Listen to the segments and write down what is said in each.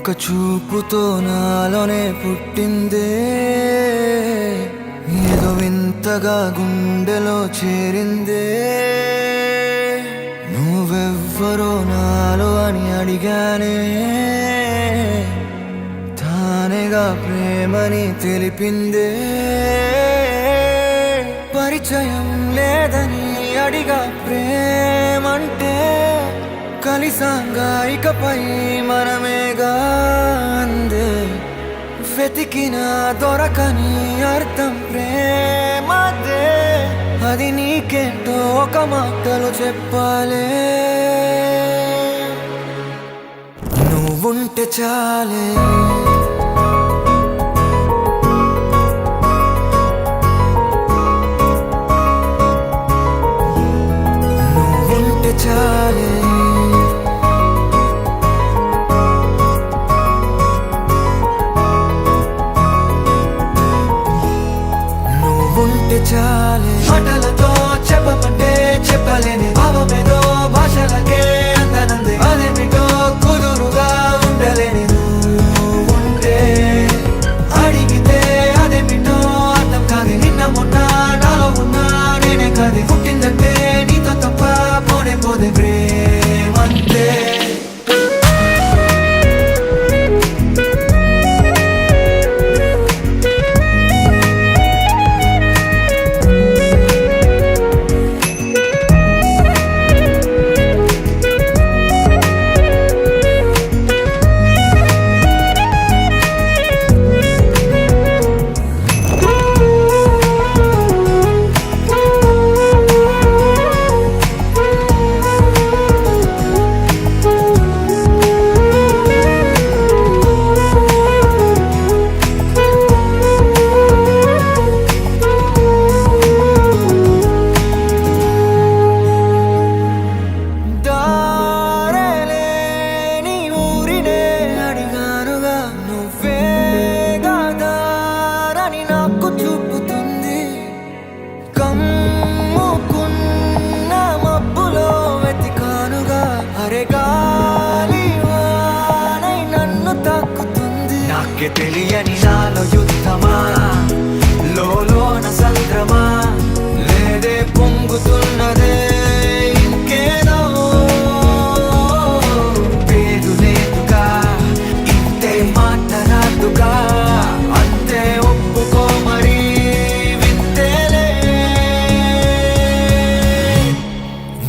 ఒక్క చూపుతో నాలోనే పుట్టిందే, ఏదో వింతగా గుండెలో చేరిందే. నువ్వెవ్వరో నాలో అని అడిగానే, తానేగా ప్రేమని తెలిపిందే. పరిచయం లేదని అడిగా ప్రేమంటే, కలిసాంగా ఇకపై మనమేగా అందే. వెతికినా దొరకని అర్థం ప్రేమదే, అది నీకేంటో ఒక మాటలో చెప్పాలే. నువ్వుంటే చాలే, నువ్వుంటే చాలే, నువ్వుంటే చాలే. మాటలతో చెప్పమంటే చెప్పలేని భావమేదో భాషలకే అందనంది. అదేమిటో కుదురుగా ఉండలేని నువ్వుంటే, అడిగితే అదేమిటో అర్థం కాదు. నిన్న మొన్న నాలో ఉన్నా నేనే కాదు. పుట్టిందంటే నీతో తప్ప పోనే పోదే ప్రేమంతే. నాకే తెలియని నాలో యుద్ధమా, లోన సంద్రమా, లేదే పొంగుతున్నదే ఇంకేదో. పేరు లేదుగా, ఇంతే మాట రాదుగా, అంతే ఒప్పుకో మరి వింతేలే.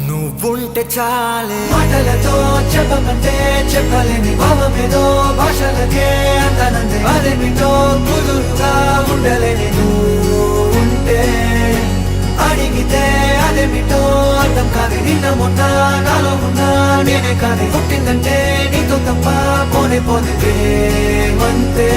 నువ్వుంటే చాలే, మాటలతో చెప్పమంటే చెప్పలేని భావమేదో భాషలకే అందనందే. అదేమిటో కుదురుగా ఉండలేని నువ్వుంటే, అడిగితే అదేమిటో అర్థం కాదు. నిన్న మొన్న నాలో ఉన్నా నేనే కాదు. పుట్టిందంటే నీతో తప్ప పోనే పోతే ప్రేమంతే.